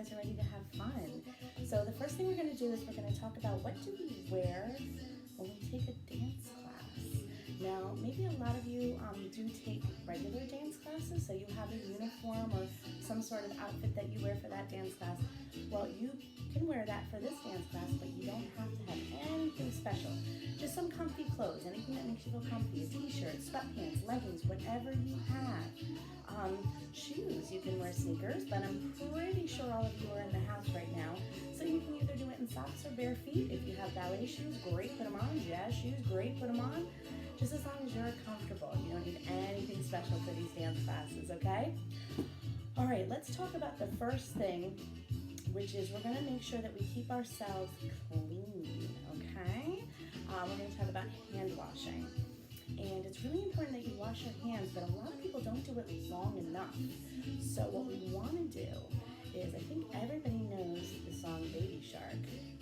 guys are ready to have fun. So the first thing we're going to do is we're going to talk about what do we wear when we take a dance class. Now, maybe a lot of you do take regular dance classes, so you have a uniform or some sort of outfit that you wear for that dance class. Well, you can wear that for this dance class, but you don't have to have anything special. Just some comfy clothes, anything that makes you feel comfy, a t-shirt, sweatpants, leggings, whatever you have. Shoes, you can wear sneakers, but I'm pretty sure all of you are in the house right now, so you can either do it in socks or bare feet. If you have ballet shoes, great, put them on. Jazz shoes, great, put them on. Just as long as you're comfortable. You don't need anything special for these dance classes, okay? All right, let's talk about the first thing, which is we're gonna make sure that we keep ourselves clean, okay? We're gonna talk about hand washing. And it's really important that you wash your hands, but a lot of people don't do it long enough. So what we wanna do is, I think everybody knows the song Baby Shark.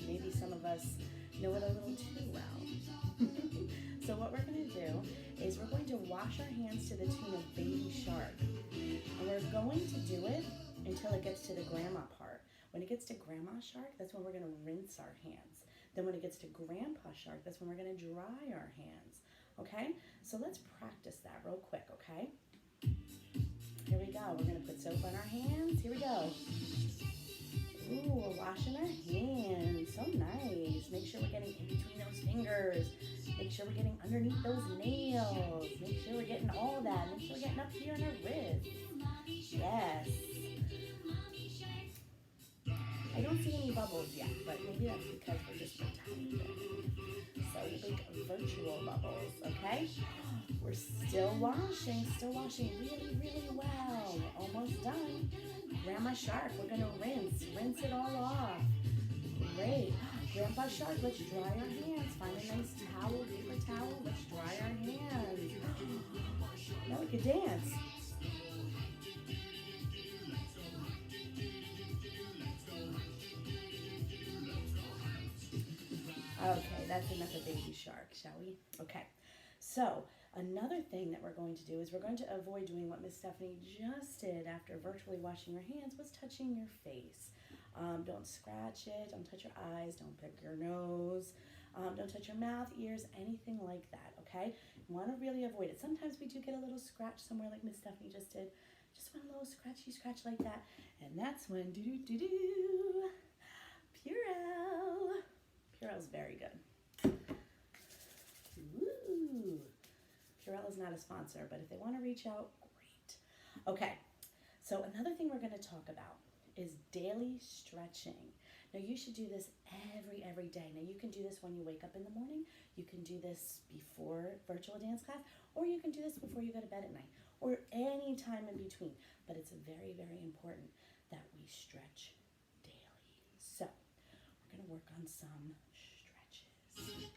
Maybe some of us know it a little too well. So what we're going to do is we're going to wash our hands to the tune of Baby Shark. And we're going to do it until it gets to the grandma part. When it gets to Grandma Shark, that's when we're going to rinse our hands. Then when it gets to Grandpa Shark, that's when we're going to dry our hands. Okay? So let's practice that real quick, okay? Here we go. We're going to put soap on our hands. Here we go. Ooh, we're washing our hands. So nice. Make sure we're getting in between those fingers. Make sure we're getting underneath those nails. Make sure we're getting all that. Make sure we're getting up here on our wrists. Yes. I don't see any bubbles yet, but maybe that's because we're just pretending. So we make virtual bubbles, okay? We're still washing really, really well. We're almost done. Grandma Shark, we're gonna rinse it all off. Great. Grandpa Shark, let's dry our hands. Find a nice towel, paper towel, let's dry our hands. Now we can dance. Okay, that's enough of Baby Shark, shall we? Okay, so another thing that we're going to do is we're going to avoid doing what Miss Stephanie just did after virtually washing your hands, was touching your face. Don't scratch it, don't touch your eyes, don't pick your nose, don't touch your mouth, ears, anything like that, okay? You want to really avoid it. Sometimes we do get a little scratch somewhere like Miss Stephanie just did. Just one little scratchy scratch like that, and that's when do-do-do-do, Purell. Purell's very good. Ooh. Purell is not a sponsor, but if they want to reach out, great. Okay, so another thing we're going to talk about is daily stretching. Now you should do this every day. Now you can do this when you wake up in the morning, you can do this before virtual dance class, or you can do this before you go to bed at night, or any time in between. But it's very, very important that we stretch daily. So we're going to work on some stretches.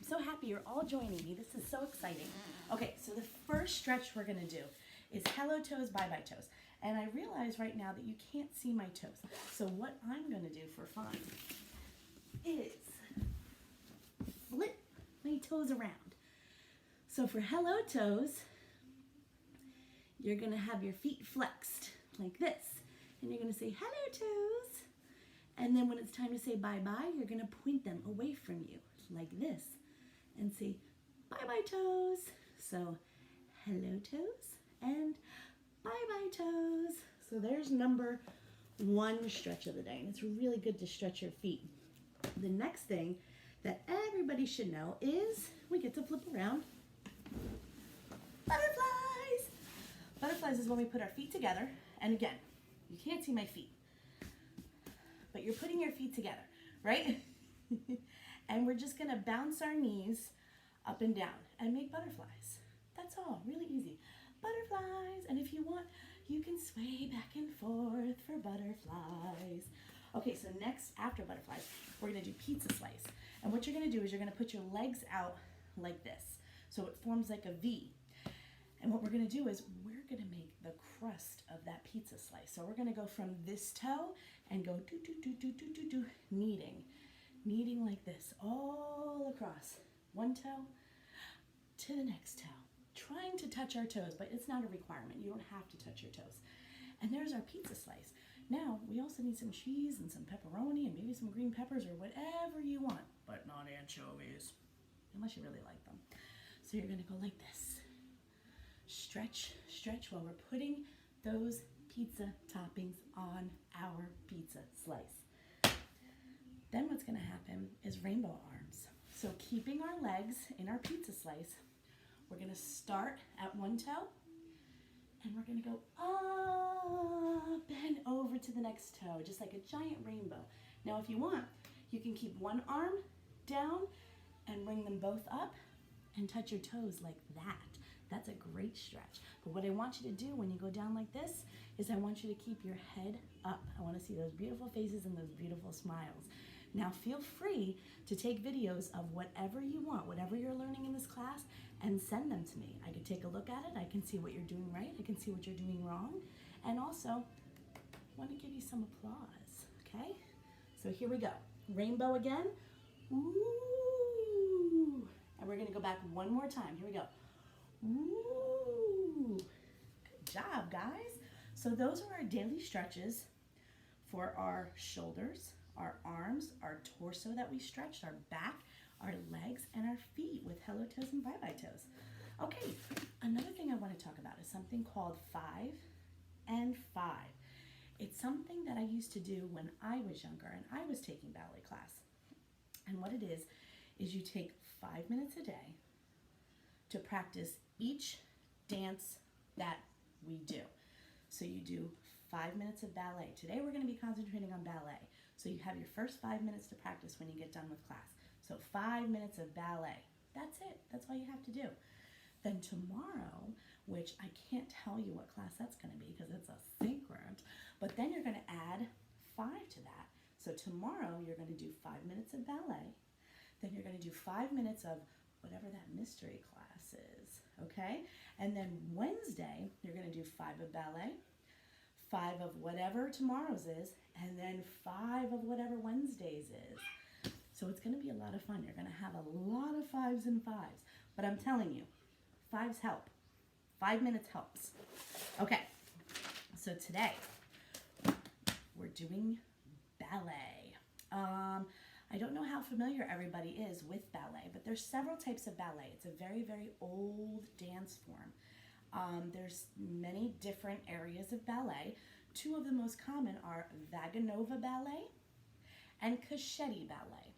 So happy you're all joining me. This is so exciting. Okay, so the first stretch we're gonna do is hello toes, bye-bye toes. And I realize right now that you can't see my toes. So what I'm gonna do for fun is flip my toes around. So for hello toes, you're gonna have your feet flexed like this. And you're gonna say hello toes. And then when it's time to say bye-bye, you're gonna point them away from you like this. And say, bye-bye toes. So, hello toes and bye-bye toes. So there's number one stretch of the day. And it's really good to stretch your feet. The next thing that everybody should know is we get to flip around. Butterflies. Butterflies is when we put our feet together. And again, you can't see my feet, but you're putting your feet together, right? And we're just gonna bounce our knees up and down and make butterflies. That's all, really easy. Butterflies, and if you want, you can sway back and forth for butterflies. Okay, so next, after butterflies, we're gonna do pizza slice. And what you're gonna do is you're gonna put your legs out like this. So it forms like a V. And what we're gonna do is we're gonna make the crust of that pizza slice. So we're gonna go from this toe and go do, do, do, do, do, do, do, kneading like this all across. One toe, to the next toe. Trying to touch our toes, but it's not a requirement. You don't have to touch your toes. And there's our pizza slice. Now, we also need some cheese and some pepperoni and maybe some green peppers or whatever you want, but not anchovies, unless you really like them. So you're gonna go like this. Stretch, stretch while we're putting those pizza toppings on our pizza slice. Then what's gonna happen is rainbow arms. So keeping our legs in our pizza slice, we're gonna start at one toe and we're gonna go up and over to the next toe, just like a giant rainbow. Now if you want, you can keep one arm down and bring them both up and touch your toes like that. That's a great stretch. But what I want you to do when you go down like this is I want you to keep your head up. I want to see those beautiful faces and those beautiful smiles. Now feel free to take videos of whatever you want, whatever you're learning in this class, and send them to me. I can take a look at it. I can see what you're doing right. I can see what you're doing wrong. And also, I want to give you some applause, okay? So here we go. Rainbow again. Ooh. And we're going to go back one more time. Here we go. Ooh. Good job, guys. So those are our daily stretches for our shoulders, our arms, our torso that we stretched, our back, our legs, and our feet with hello toes and bye-bye toes. Okay, another thing I want to talk about is something called 5 and 5. It's something that I used to do when I was younger and I was taking ballet class. And what it is you take 5 minutes a day to practice each dance that we do. So you do 5 minutes of ballet. Today we're going to be concentrating on ballet. So you have your first 5 minutes to practice when you get done with class. So 5 minutes of ballet. That's it. That's all you have to do. Then tomorrow, which I can't tell you what class that's going to be because it's a secret, but then you're going to add 5 to that. So tomorrow you're going to do 5 minutes of ballet. Then you're going to do 5 minutes of whatever that mystery class is, okay? And then Wednesday, you're going to do 5 of ballet, 5 of whatever tomorrow's is, and then 5 of whatever Wednesday's is. So it's going to be a lot of fun. You're going to have a lot of 5s and 5s. But I'm telling you, 5s help. 5 minutes helps. Okay, so today we're doing ballet. I don't know how familiar everybody is with ballet, but there's several types of ballet. It's a very, very old dance form. There's many different areas of ballet. 2 of the most common are Vaganova ballet and Cuscetti ballet.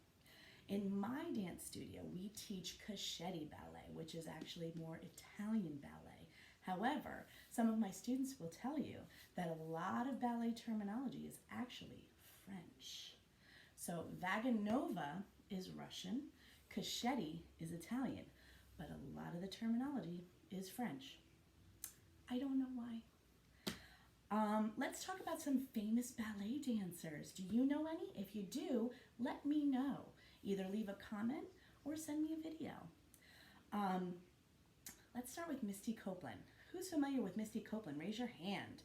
In my dance studio, we teach Cuscetti ballet, which is actually more Italian ballet. However, some of my students will tell you that a lot of ballet terminology is actually French. So Vaganova is Russian, Cuscetti is Italian, but a lot of the terminology is French. I don't know why. Let's talk about some famous ballet dancers. Do you know any? If you do, let me know. Either leave a comment or send me a video. Let's start with Misty Copeland. Who's familiar with Misty Copeland? Raise your hand.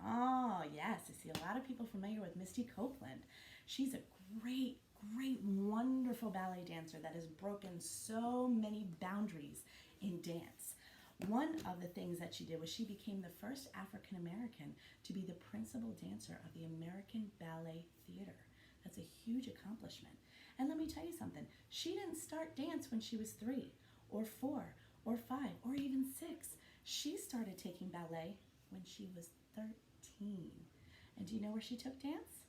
Oh, yes, I see a lot of people familiar with Misty Copeland. She's a great, great, wonderful ballet dancer that has broken so many boundaries in dance. One of the things that she did was she became the first African American to be the principal dancer of the American Ballet Theater. That's a huge accomplishment. And let me tell you something, she didn't start dance when she was 3 or 4 or 5 or even 6. She started taking ballet when she was 13. And do you know where she took dance?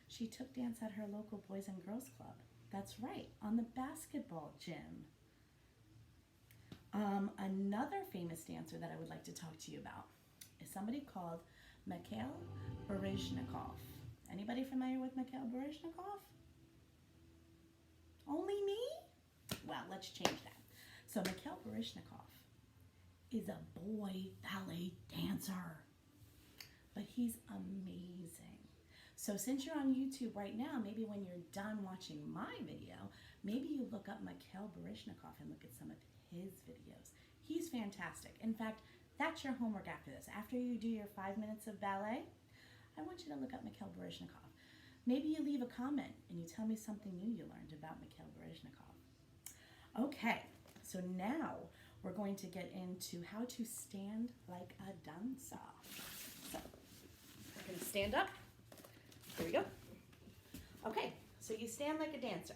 She took dance at her local Boys and Girls Club. That's right, on the basketball gym. Another famous dancer that I would like to talk to you about is somebody called Mikhail Baryshnikov. Anybody familiar with Mikhail Baryshnikov? Only me? Well, let's change that. So Mikhail Baryshnikov is a boy ballet dancer, but he's amazing. So since you're on YouTube right now, maybe when you're done watching my video, maybe you look up Mikhail Baryshnikov and look at some of his videos. He's fantastic. In fact, that's your homework after this. After you do your 5 minutes of ballet, I want you to look up Mikhail Baryshnikov. Maybe you leave a comment and you tell me something new you learned about Mikhail Baryshnikov. Okay, so now we're going to get into how to stand like a dancer. So, we're going to stand up. Here we go. Okay, so you stand like a dancer.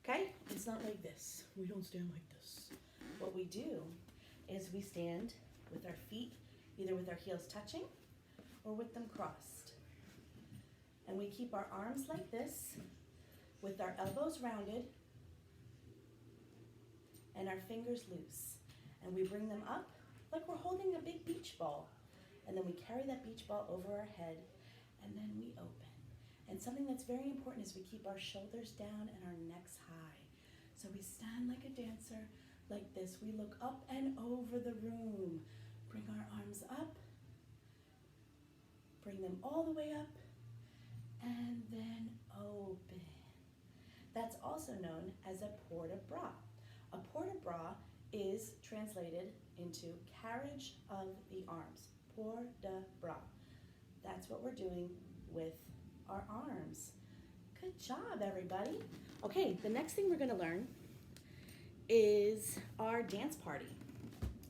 Okay? It's not like this. We don't stand like this. What we do is we stand with our feet, either with our heels touching or with them crossed. And we keep our arms like this, with our elbows rounded and our fingers loose. And we bring them up like we're holding a big beach ball. And then we carry that beach ball over our head, and then we open. And something that's very important is we keep our shoulders down and our necks high. So we stand like a dancer, like this. We look up and over the room. Bring our arms up. Bring them all the way up. And then open. That's also known as a port-de-bras. A port-de-bras is translated into carriage of the arms. Port-de-bras. That's what we're doing with our arms. Good job, everybody. Okay, the next thing we're going to learn is our dance party.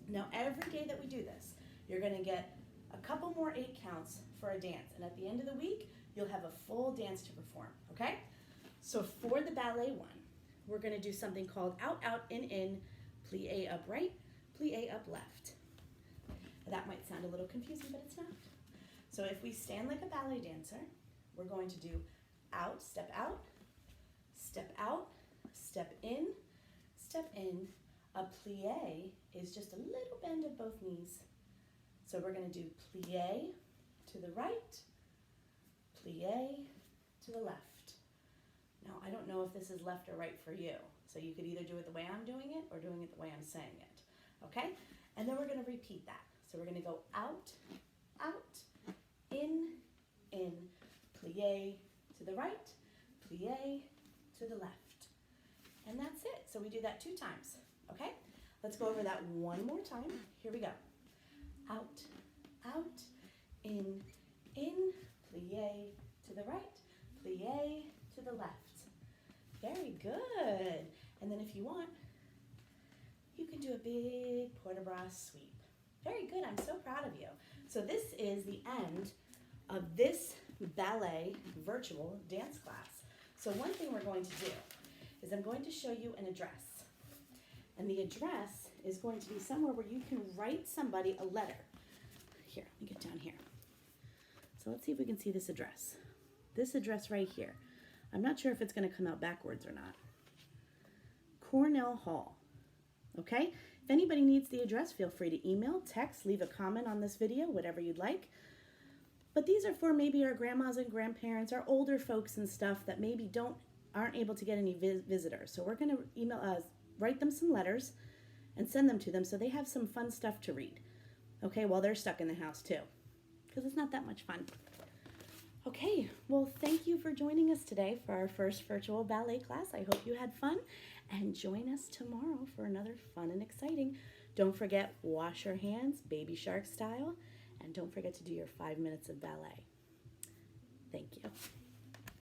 Now, every day that we do this, you're going to get a couple more 8 counts for a dance. And at the end of the week, you'll have a full dance to perform, okay? So for the ballet one, we're going to do something called out, out, in, plie up right, plie up left. That might sound a little confusing, but it's not. So if we stand like a ballet dancer, we're going to do out, step out, step out, step in, step in. A plie is just a little bend of both knees. So we're going to do plie to the right, plie to the left. Now, I don't know if this is left or right for you. So you could either do it the way I'm doing it or doing it the way I'm saying it. Okay? And then we're going to repeat that. So we're going to go out, out, in, plie to the right, plie to the left. And that's it. So we do that 2 times. Okay? Let's go over that one more time. Here we go. Out, out, in, plie to the right, plie to the left. Very good. And then if you want, you can do a big port-de-bras sweep. Very good. I'm so proud of you. So this is the end of this ballet virtual dance class. So one thing we're going to do is I'm going to show you an address. And the address is going to be somewhere where you can write somebody a letter. Here, let me get down here. So let's see if we can see this address. This address right here. I'm not sure if it's going to come out backwards or not. Cornell Hall. Okay? If anybody needs the address, feel free to email, text, leave a comment on this video, whatever you'd like. But these are for maybe our grandmas and grandparents, our older folks and stuff that maybe aren't able to get any visitors. So we're going to write them some letters and send them to them so they have some fun stuff to read. Okay, while they're stuck in the house too, because it's not that much fun. Okay, well, thank you for joining us today for our first virtual ballet class. I hope you had fun, and join us tomorrow for another fun and exciting. Don't forget, wash your hands, baby shark style, and don't forget to do your 5 minutes of ballet.